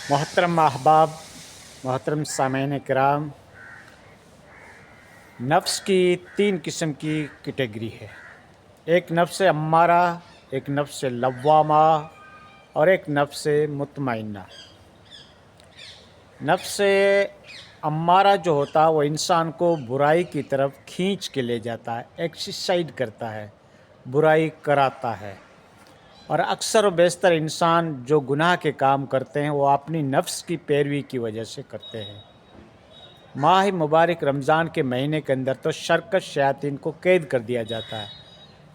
محترم احباب، محترم سامعین کرام، نفس کی تین قسم کی کیٹیگری ہے۔ ایک نفس امارہ، ایک نفس لوامہ اور ایک نفس مطمئنہ۔ نفس امارہ جو ہوتا ہے وہ انسان کو برائی کی طرف کھینچ کے لے جاتا ہے، ایکسرسائز کرتا ہے، برائی کراتا ہے۔ اور اکثر و بیشتر انسان جو گناہ کے کام کرتے ہیں وہ اپنی نفس کی پیروی کی وجہ سے کرتے ہیں۔ ماہ مبارک رمضان کے مہینے کے اندر تو شرکت شیاطین کو قید کر دیا جاتا ہے،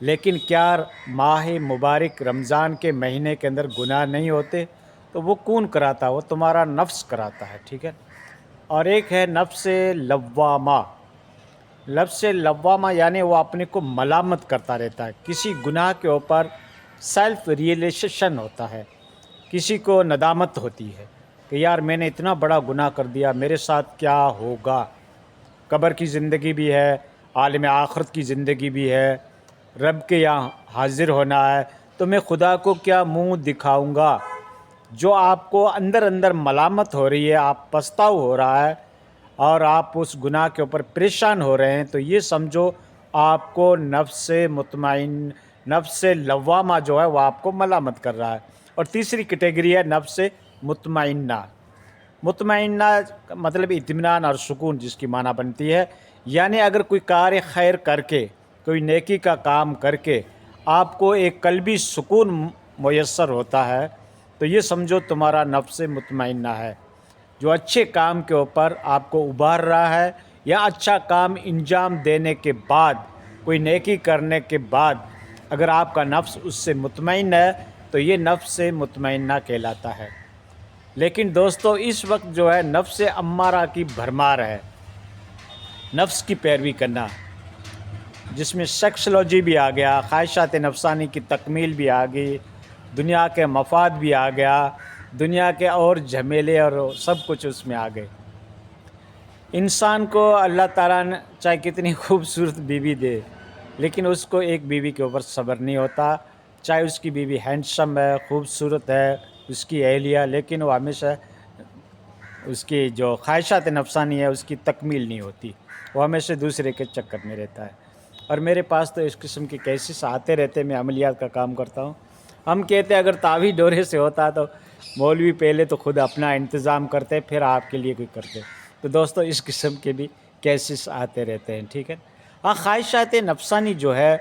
لیکن کیا ماہ مبارک رمضان کے مہینے کے اندر گناہ نہیں ہوتے؟ تو وہ کون کراتا؟ وہ تمہارا نفس کراتا ہے، ٹھیک ہے۔ اور ایک ہے نفس لوامہ۔ نفس لوامہ یعنی وہ اپنے کو ملامت کرتا رہتا ہے، کسی گناہ کے اوپر سیلف ریئلائزیشن ہوتا ہے، کسی کو ندامت ہوتی ہے کہ یار میں نے اتنا بڑا گناہ کر دیا، میرے ساتھ کیا ہوگا؟ قبر کی زندگی بھی ہے، عالم آخرت کی زندگی بھی ہے، رب کے یہاں حاضر ہونا ہے، تو میں خدا کو کیا منہ دکھاؤں گا؟ جو آپ کو اندر اندر ملامت ہو رہی ہے، آپ پچھتاوا ہو رہا ہے اور آپ اس گناہ کے اوپر پریشان ہو رہے ہیں، تو یہ سمجھو آپ کو نفس مطمئن، نفس لوامہ جو ہے وہ آپ کو ملامت کر رہا ہے۔ اور تیسری کیٹیگری ہے نفس مطمئنہ۔ مطمئنہ مطلب اطمینان اور سکون جس کی معنی بنتی ہے، یعنی اگر کوئی کار خیر کر کے، کوئی نیکی کا کام کر کے آپ کو ایک قلبی سکون میسر ہوتا ہے تو یہ سمجھو تمہارا نفس مطمئنہ ہے، جو اچھے کام کے اوپر آپ کو ابھار رہا ہے، یا اچھا کام انجام دینے کے بعد، کوئی نیکی کرنے کے بعد اگر آپ کا نفس اس سے مطمئن ہے تو یہ نفس مطمئنہ کہلاتا ہے۔ لیکن دوستو اس وقت جو ہے نفس امارہ کی بھرمار ہے، نفس کی پیروی کرنا، جس میں سیکسولوجی بھی آ گیا، خواہشات نفسانی کی تکمیل بھی آ گئی، دنیا کے مفاد بھی آ گیا، دنیا کے اور جھمیلے اور سب کچھ اس میں آ گئے۔ انسان کو اللہ تعالیٰ نے چاہے کتنی خوبصورت بیوی دے، لیکن اس کو ایک بیوی کے اوپر صبر نہیں ہوتا، چاہے اس کی بیوی ہینڈسم ہے، خوبصورت ہے، اس کی اہلیہ، لیکن وہ ہمیشہ اس کی جو خواہشات نفسانی ہے اس کی تکمیل نہیں ہوتی، وہ ہمیشہ دوسرے کے چکر میں رہتا ہے۔ اور میرے پاس تو اس قسم کے کیسز آتے رہتے، میں عملیات کا کام کرتا ہوں۔ ہم کہتے ہیں اگر تعویذ ڈورے سے ہوتا تو مولوی پہلے تو خود اپنا انتظام کرتے، پھر آپ کے لیے کوئی کرتے۔ تو دوستو اس قسم کے بھی کیسز آتے رہتے ہیں، ٹھیک ہے۔ ہاں، خواہشات نفسانی جو ہے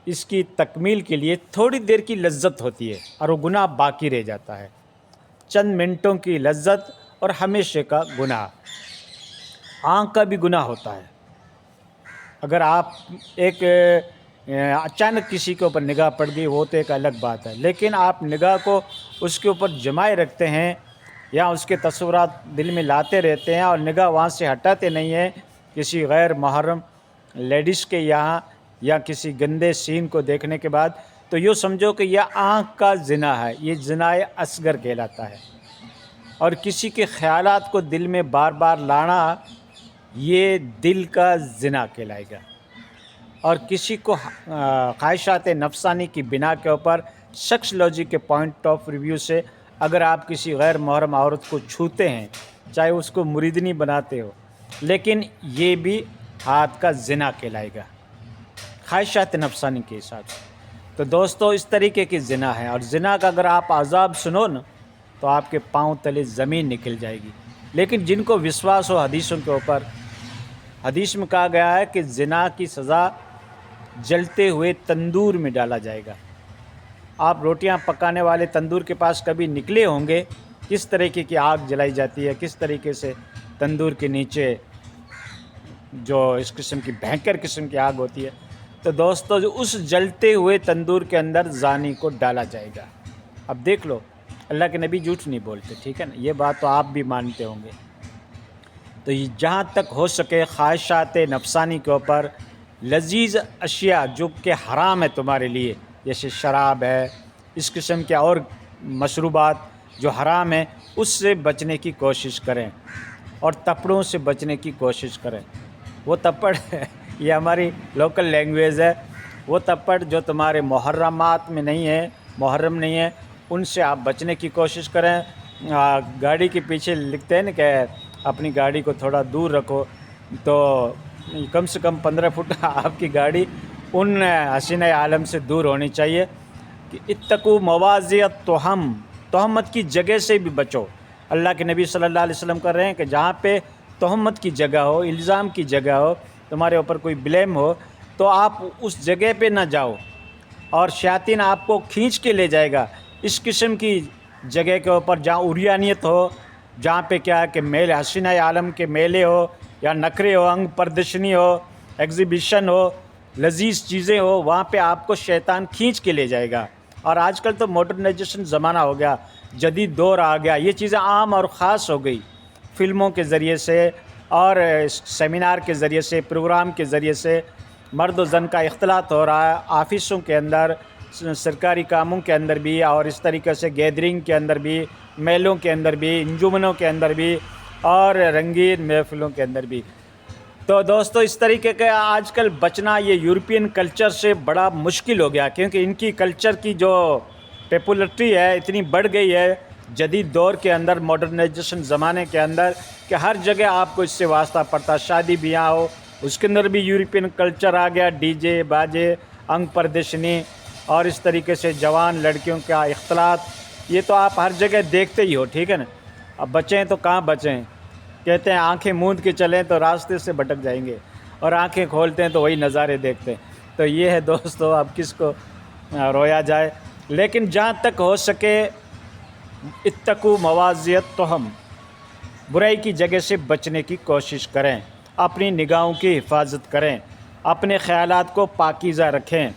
اس کی تکمیل کے لیے تھوڑی دیر کی لذت ہوتی ہے اور وہ گناہ باقی رہ جاتا ہے، چند منٹوں کی لذت اور ہمیشہ کا گناہ۔ آنکھ کا بھی گناہ ہوتا ہے، اگر آپ ایک اچانک کسی کے اوپر نگاہ پڑ گئی وہ تو ایک الگ بات ہے، لیکن آپ نگاہ کو اس کے اوپر جمائے رکھتے ہیں یا اس کے تصورات دل میں لاتے رہتے ہیں اور نگاہ وہاں سے ہٹاتے نہیں ہیں کسی غیر محرم لیڈیز کے یہاں یا کسی گندے سین کو دیکھنے کے بعد، تو یہ سمجھو کہ یہ آنکھ کا زنا ہے، یہ زنا اصغر کہلاتا ہے۔ اور کسی کے خیالات کو دل میں بار بار لانا یہ دل کا زنا کہلائے گا۔ اور کسی کو خواہشات نفسانی کی بنا کے اوپر سیکسولوجی کے پوائنٹ آف ریویو سے اگر آپ کسی غیر محرم عورت کو چھوتے ہیں، چاہے اس کو مریدنی بناتے ہو، لیکن یہ بھی ہاتھ کا زنا کہلائے گا خواہشات نفسانی کے حساب سے۔ تو دوستو اس طریقے کی زنا ہے، اور زنا کا اگر آپ عذاب سنو نا تو آپ کے پاؤں تلے زمین نکل جائے گی۔ لیکن جن کو وشواس ہو حدیثوں کے اوپر، حدیث میں کہا گیا ہے کہ زنا کی سزا جلتے ہوئے تندور میں ڈالا جائے گا۔ آپ روٹیاں پکانے والے تندور کے پاس کبھی نکلے ہوں گے، کس طریقے کی آگ جلائی جاتی ہے، کس طریقے سے تندور کے نیچے جو اس قسم کی بھینکر قسم کی آگ ہوتی ہے۔ تو دوستو اس جلتے ہوئے تندور کے اندر زانی کو ڈالا جائے گا۔ اب دیکھ لو، اللہ کے نبی جھوٹ نہیں بولتے، ٹھیک ہے نا، یہ بات تو آپ بھی مانتے ہوں گے۔ تو یہ جہاں تک ہو سکے خواہشات نفسانی کے اوپر لذیذ اشیاء جو کہ حرام ہے تمہارے لیے، جیسے شراب ہے، اس قسم کے اور مشروبات جو حرام ہیں، اس سے بچنے کی کوشش کریں، اور تپڑوں سے بچنے کی کوشش کریں۔ وہ تپڑ یہ ہماری لوکل لینگویج ہے، وہ تپڑ جو تمہارے محرمات میں نہیں ہے، محرم نہیں ہے، ان سے آپ بچنے کی کوشش کریں۔ گاڑی کے پیچھے لکھتے ہیں نا کہ اپنی گاڑی کو تھوڑا دور رکھو، تو کم سے کم 15 فٹ آپ کی گاڑی ان حسینہ عالم سے دور ہونی چاہیے کہ اتقوا مواضع تہمت کی جگہ سے بھی بچو۔ اللہ کے نبی صلی اللہ علیہ وسلم کر رہے ہیں کہ جہاں پہ تہمت کی جگہ ہو، الزام کی جگہ ہو، تمہارے اوپر کوئی بلیم ہو، تو آپ اس جگہ پہ نہ جاؤ، اور شیاطین آپ کو کھینچ کے لے جائے گا اس قسم کی جگہ کے اوپر جہاں عریانیت ہو، جہاں پہ کیا ہے کہ میل حسینہ عالم کے میلے ہو یا نخرے ہو، انگ پردرشنی ہو، ایگزیبیشن ہو، لذیذ چیزیں ہو، وہاں پہ آپ کو شیطان کھینچ کے لے جائے گا۔ اور آج کل تو ماڈرنائزیشن زمانہ ہو گیا، جدید دور آ گیا، یہ چیزیں عام اور خاص ہو گئی، فلموں کے ذریعے سے اور سیمینار کے ذریعے سے، پروگرام کے ذریعے سے مرد و زن کا اختلاط ہو رہا ہے، آفیسوں کے اندر، سرکاری کاموں کے اندر بھی، اور اس طریقے سے گیدرنگ کے اندر بھی، میلوں کے اندر بھی، انجمنوں کے اندر بھی، اور رنگین محفلوں کے اندر بھی۔ تو دوستو اس طریقے کا آج کل بچنا یہ یورپین کلچر سے بڑا مشکل ہو گیا، کیونکہ ان کی کلچر کی جو پاپولرٹی ہے اتنی بڑھ گئی ہے جدید دور کے اندر، ماڈرنائزیشن زمانے کے اندر، کہ ہر جگہ آپ کو اس سے واسطہ پڑتا، شادی بیاہ ہو اس کے اندر بھی یورپین کلچر آ گیا، ڈی جے باجے، انگ پردرشنی، اور اس طریقے سے جوان لڑکیوں کا اختلاط، یہ تو آپ ہر جگہ دیکھتے ہی ہو، ٹھیک ہے نا۔ اب بچیں تو کہاں بچیں، کہتے ہیں آنکھیں موند کے چلیں تو راستے سے بھٹک جائیں گے، اور آنکھیں کھولتے ہیں تو وہی نظارے دیکھتے ہیں۔ تو یہ ہے دوستو، اب کس کو رویا جائے، لیکن جہاں تک ہو سکے اتقوا مواضع برائی کی جگہ سے بچنے کی کوشش کریں، اپنی نگاہوں کی حفاظت کریں، اپنے خیالات کو پاکیزہ رکھیں،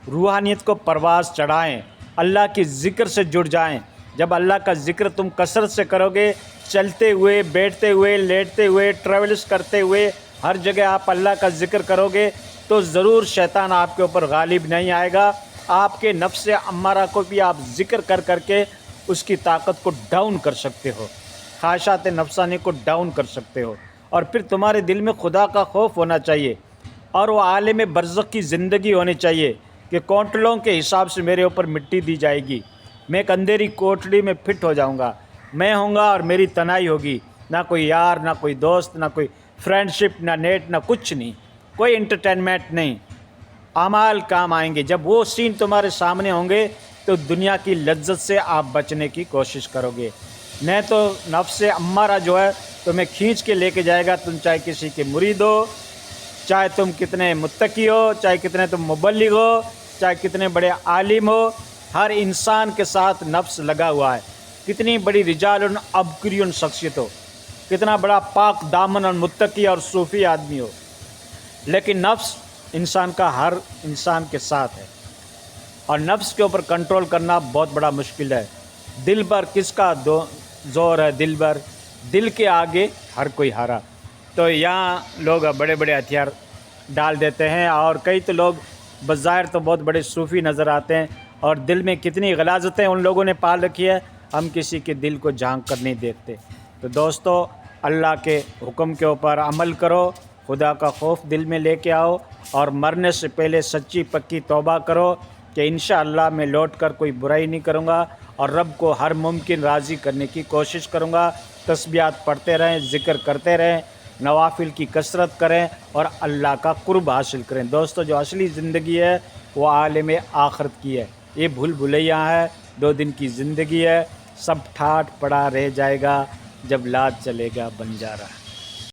روحانیت کو پرواز چڑھائیں، اللہ کی ذکر سے جڑ جائیں۔ جب اللہ کا ذکر تم کثرت سے کرو گے، چلتے ہوئے، بیٹھتے ہوئے، لیٹتے ہوئے، ٹریولز کرتے ہوئے، ہر جگہ آپ اللہ کا ذکر کرو گے تو ضرور شیطان آپ کے اوپر غالب نہیں آئے گا۔ آپ کے نفس امارہ کو بھی آپ ذکر کر کر کے اس کی طاقت کو ڈاؤن کر سکتے ہو، خواہشات نفسانی کو ڈاؤن کر سکتے ہو، اور پھر تمہارے دل میں خدا کا خوف ہونا چاہیے، اور وہ عالم برزخ کی زندگی ہونی چاہیے کہ کونٹلوں کے حساب سے میرے اوپر مٹی دی جائے گی، میں ایک اندھیری کوٹڑی میں فٹ ہو جاؤں گا، میں ہوں گا اور میری تنہائی ہوگی، نہ کوئی یار، نہ کوئی دوست، نہ کوئی فرینڈ شپ، نہ نیٹ، نہ کچھ نہیں، کوئی انٹرٹینمنٹ نہیں، اعمال کام آئیں گے۔ جب وہ سین تمہارے سامنے ہوں گے تو دنیا کی لذت سے آپ بچنے کی کوشش کرو گے، نہیں تو نفس امارہ جو ہے تمہیں کھینچ کے لے کے جائے گا، تم چاہے کسی کے مرید ہو، چاہے تم کتنے متقی ہو، چاہے کتنے تم مبلغ ہو، چاہے کتنے بڑے عالم ہو، ہر انسان کے ساتھ نفس لگا ہوا ہے، کتنی بڑی رجال ابکری شخصیت ہو، کتنا بڑا پاک دامن اور متقی اور صوفی آدمی ہو، لیکن نفس انسان کا ہر انسان کے ساتھ ہے، اور نفس کے اوپر کنٹرول کرنا بہت بڑا مشکل ہے۔ دل پر کس کا زور ہے، دل پر، دل کے آگے ہر کوئی ہارا۔ تو یہاں لوگ بڑے بڑے ہتھیار ڈال دیتے ہیں، اور کئی تو لوگ بظاہر تو بہت بڑے صوفی نظر آتے ہیں، اور دل میں کتنی غلاظتیں ان لوگوں نے پال رکھی ہے، ہم کسی کے دل کو جھانک کر نہیں دیکھتے۔ تو دوستو، اللہ کے حکم کے اوپر عمل کرو، خدا کا خوف دل میں لے کے آؤ، اور مرنے سے پہلے سچی پکی توبہ کرو کہ انشاءاللہ میں لوٹ کر کوئی برائی نہیں کروں گا، اور رب کو ہر ممکن راضی کرنے کی کوشش کروں گا۔ تسبیحات پڑھتے رہیں، ذکر کرتے رہیں، نوافل کی کثرت کریں، اور اللہ کا قرب حاصل کریں۔ دوستو، جو اصلی زندگی ہے وہ عالم آخرت کی ہے، یہ بھول بھلیاں ہے، 2 دن کی زندگی ہے، سب ٹھاٹ پڑا رہ جائے گا جب لاد چلے گا بنجارہ۔